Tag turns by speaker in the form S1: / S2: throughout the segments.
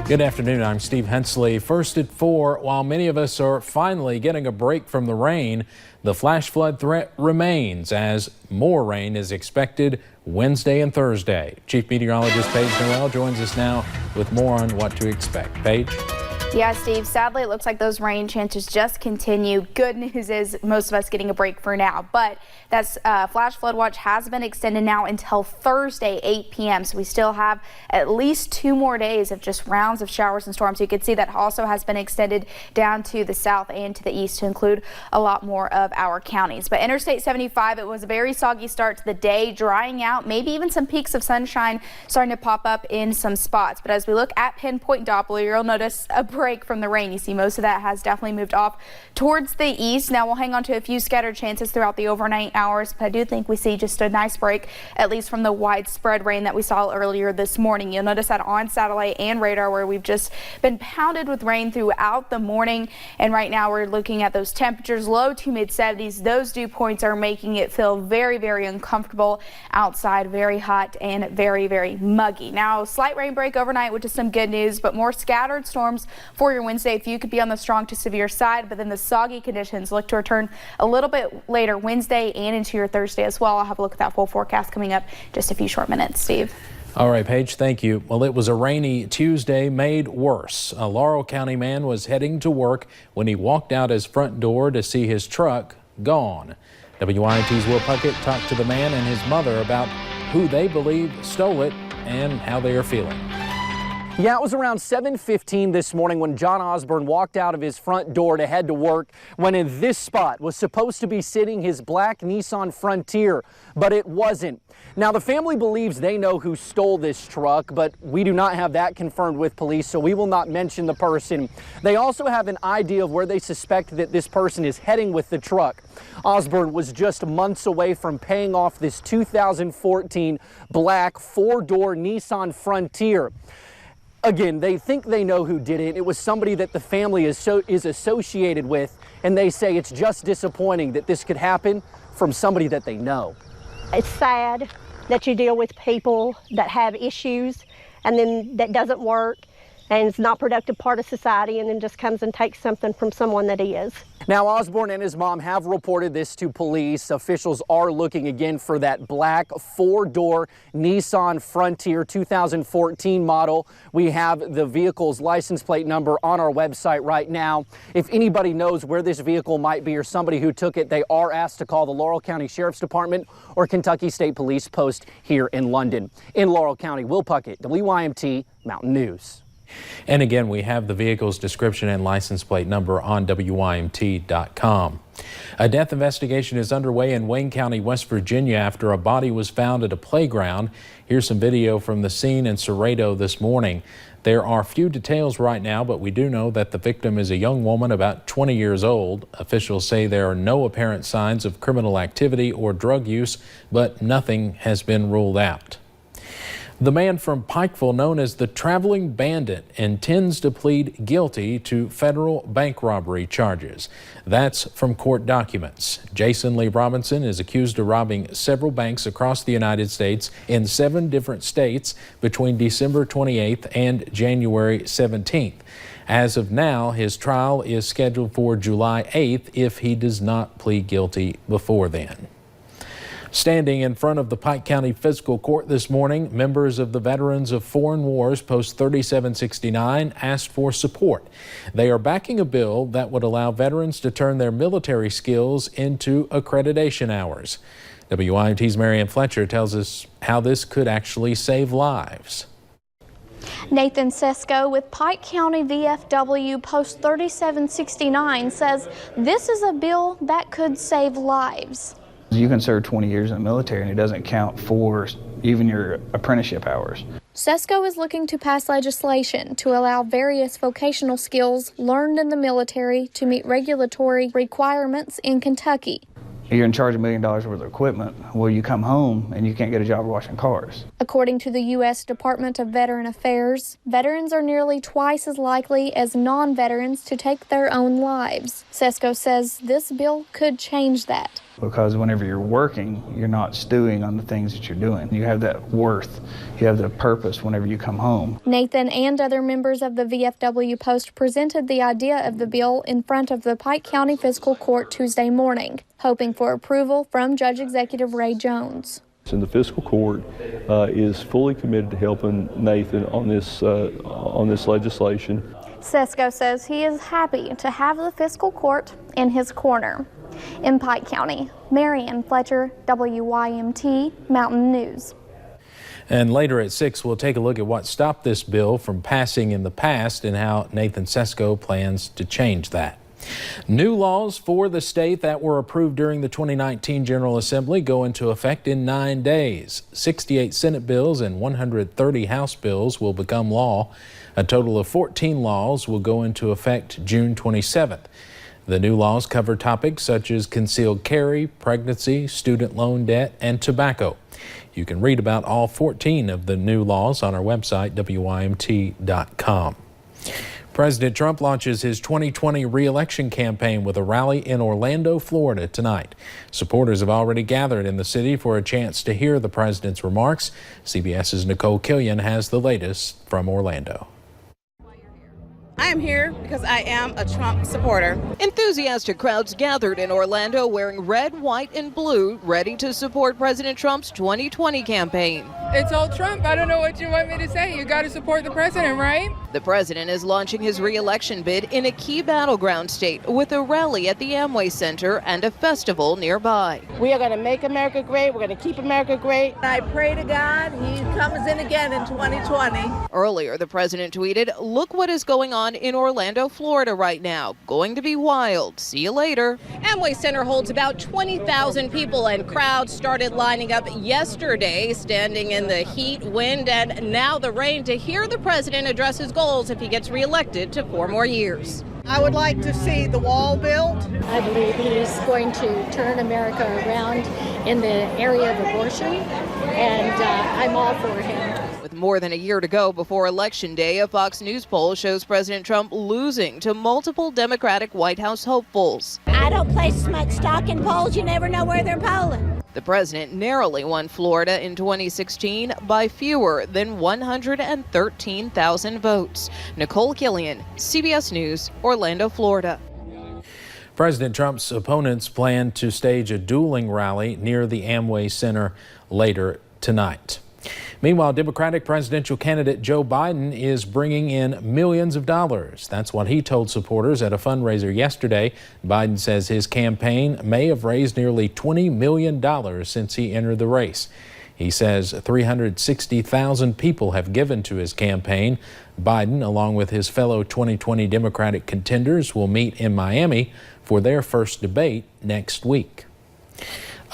S1: Good afternoon, I'm Steve Hensley. First at 4, while many of us are finally getting a break from the rain, the flash flood threat remains as more rain is expected Wednesday and Thursday. Chief Meteorologist Paige Noel joins us now with more on what to expect. Paige?
S2: Yeah, Steve, sadly it looks like those rain chances just continue. Good news is most of us getting a break for now, but that flash flood watch has been extended now until Thursday 8 p.m. So we still have at least 2 more days of just rounds of showers and storms. You can see that also has been extended down to the south and to the east to include a lot more of our counties. But Interstate 75, it was a very soggy start to the day, drying out, maybe even some peaks of sunshine starting to pop up in some spots. But as we look at pinpoint Doppler, you'll notice a break from the rain. You see most of that has definitely moved off towards the east. Now we'll hang on to a few scattered chances throughout the overnight hours, but I do think we see just a nice break, at least from the widespread rain that we saw earlier this morning. You'll notice that on satellite and radar where we've just been pounded with rain throughout the morning, and right now we're looking at those temperatures low to mid 70s. Those dew points are making it feel very, very uncomfortable outside, very hot and very, very muggy. Now slight rain break overnight, which is some good news, but more scattered storms for your Wednesday. If you could be on the strong to severe side, but then the soggy conditions look to return a little bit later Wednesday and into your Thursday as well. I'll have a look at that full forecast coming up just a few short minutes. Steve.
S1: All right, Paige, thank you. Well, it was a rainy Tuesday made worse. A Laurel County man was heading to work when he walked out his front door to see his truck gone. WINT's Will Puckett talked to the man and his mother about who they believe stole it and how they are feeling.
S3: Yeah, it was around 7:15 this morning when John Osborne walked out of his front door to head to work when in this spot was supposed to be sitting his black Nissan Frontier, but it wasn't. Now, the family believes they know who stole this truck, but we do not have that confirmed with police, so we will not mention the person. They also have an idea of where they suspect that this person is heading with the truck. Osborne was just months away from paying off this 2014 black 4-door Nissan Frontier. Again, they think they know who did it. It was somebody that the family is associated with, and they say it's just disappointing that this could happen from somebody that they know.
S4: It's sad that you deal with people that have issues and then that doesn't work and is not a productive part of society and then just comes and takes something from someone that is.
S3: Now, Osborne and his mom have reported this to police. Officials are looking again for that black 4-door Nissan Frontier 2014 model. We have the vehicle's license plate number on our website right now. If anybody knows where this vehicle might be or somebody who took it, they are asked to call the Laurel County Sheriff's Department or Kentucky State Police Post here in London. In Laurel County, Will Puckett, WYMT Mountain News.
S1: And again, we have the vehicle's description and license plate number on WYMT.com. A death investigation is underway in Wayne County, West Virginia after a body was found at a playground. Here's some video from the scene in Cerrado this morning. There are few details right now, but we do know that the victim is a young woman about 20 years old. Officials say there are no apparent signs of criminal activity or drug use, but nothing has been ruled out. The man from Pikeville, known as the Travelin Bandit, intends to plead guilty to federal bank robbery charges. That's from court documents. Jason Lee Robinson is accused of robbing several banks across the United States in 7 different states between December 28th and January 17th. As of now, his trial is scheduled for July 8th if he does not plead guilty before then. Standing in front of the Pike County Fiscal Court this morning, members of the Veterans of Foreign Wars Post 3769 asked for support. They are backing a bill that would allow veterans to turn their military skills into accreditation hours. WIMT's Marianne Fletcher tells us how this could actually save lives.
S5: Nathan Sesko with Pike County VFW Post 3769 says this is a bill that could save lives.
S6: You can serve 20 years in the military and it doesn't count for even your apprenticeship hours.
S5: Sesko is looking to pass legislation to allow various vocational skills learned in the military to meet regulatory requirements in Kentucky.
S6: You're in charge of $1 million worth of equipment. Well, you come home and you can't get a job washing cars.
S5: According to the U.S. Department of Veteran Affairs, veterans are nearly twice as likely as non-veterans to take their own lives. Sesko says this bill could change that.
S6: Because whenever you're working, you're not stewing on the things that you're doing. You have that worth, you have the purpose whenever you come home.
S5: Nathan and other members of the VFW Post presented the idea of the bill in front of the Pike County Fiscal Court Tuesday morning, hoping for approval from Judge Executive Ray Jones.
S7: And the fiscal court is fully committed to helping Nathan on this legislation.
S5: Sesko says he is happy to have the fiscal court in his corner. In Pike County, Marianne Fletcher, WYMT Mountain News.
S1: And later at 6, we'll take a look at what stopped this bill from passing in the past and how Nathan Sesko plans to change that. New laws for the state that were approved during the 2019 General Assembly go into effect in 9 days. 68 Senate bills and 130 House bills will become law. A total of 14 laws will go into effect June 27th. The new laws cover topics such as concealed carry, pregnancy, student loan debt, and tobacco. You can read about all 14 of the new laws on our website, WYMT.com. President Trump launches his 2020 re-election campaign with a rally in Orlando, Florida tonight. Supporters have already gathered in the city for a chance to hear the president's remarks. CBS's Nicole Killian has the latest from Orlando.
S8: I am here because I am a Trump supporter.
S9: Enthusiastic crowds gathered in Orlando wearing red, white, and blue, ready to support President Trump's 2020 campaign.
S10: It's all Trump. I don't know what you want me to say. You got to support the president, right?
S9: The president is launching his re-election bid in a key battleground state with a rally at the Amway Center and a festival nearby.
S8: We are going to make America great. We're going to keep America great. I pray to God he comes in again in 2020.
S9: Earlier, the president tweeted, "Look what is going on in Orlando, Florida right now. Going to be wild. See you later."
S11: Amway Center holds about 20,000 people, and crowds started lining up yesterday, standing in the heat, wind, and now the rain to hear the president address his goals if he gets reelected to 4 more years.
S8: I would like to see the wall built.
S12: I believe he's going to turn America around in the area of abortion, and I'm all for him.
S9: With more than a year to go before Election Day, a Fox News poll shows President Trump losing to multiple Democratic White House hopefuls.
S13: I don't place much stock in polls. You never know where they're polling.
S9: The president narrowly won Florida in 2016 by fewer than 113,000 votes. Nicole Killian, CBS News, Orlando, Florida.
S1: President Trump's opponents plan to stage a dueling rally near the Amway Center later tonight. Meanwhile, Democratic presidential candidate Joe Biden is bringing in millions of dollars. That's what he told supporters at a fundraiser yesterday. Biden says his campaign may have raised nearly $20 million since he entered the race. He says 360,000 people have given to his campaign. Biden, along with his fellow 2020 Democratic contenders, will meet in Miami for their first debate next week.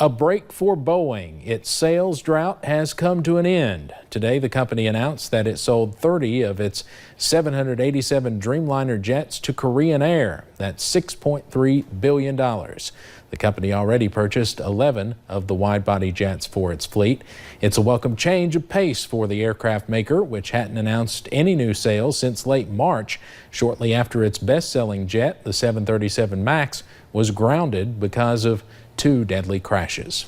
S1: A break for Boeing. Its sales drought has come to an end. Today, the company announced that it sold 30 of its 787 Dreamliner jets to Korean Air. That's $6.3 billion. The company already purchased 11 of the wide-body jets for its fleet. It's a welcome change of pace for the aircraft maker, which hadn't announced any new sales since late March, shortly after its best-selling jet, the 737 MAX, was grounded because of 2 deadly crashes.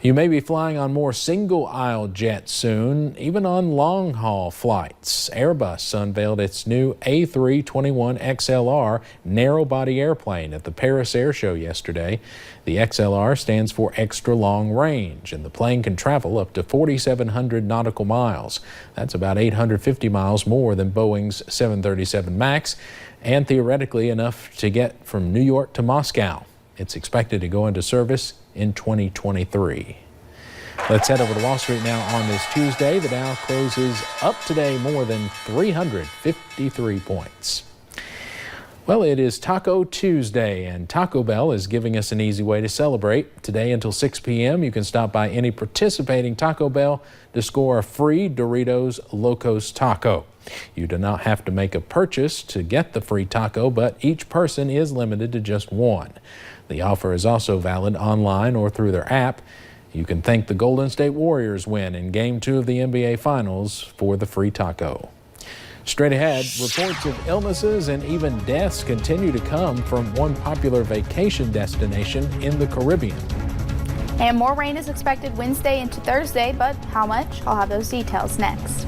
S1: You may be flying on more single-aisle jets soon, even on long-haul flights. Airbus unveiled its new A321XLR narrow-body airplane at the Paris Air Show yesterday. The XLR stands for extra long range, and the plane can travel up to 4,700 nautical miles. That's about 850 miles more than Boeing's 737 MAX, and theoretically enough to get from New York to Moscow. It's expected to go into service in 2023. Let's head over to Wall Street now on this Tuesday. The Dow closes up today more than 353 points. Well, it is Taco Tuesday, and Taco Bell is giving us an easy way to celebrate. Today until 6 p.m., you can stop by any participating Taco Bell to score a free Doritos Locos Taco. You do not have to make a purchase to get the free taco, but each person is limited to just one. The offer is also valid online or through their app. You can thank the Golden State Warriors win in Game 2 of the NBA Finals for the free taco. Straight ahead, reports of illnesses and even deaths continue to come from one popular vacation destination in the Caribbean.
S2: And more rain is expected Wednesday into Thursday, but how much? I'll have those details next.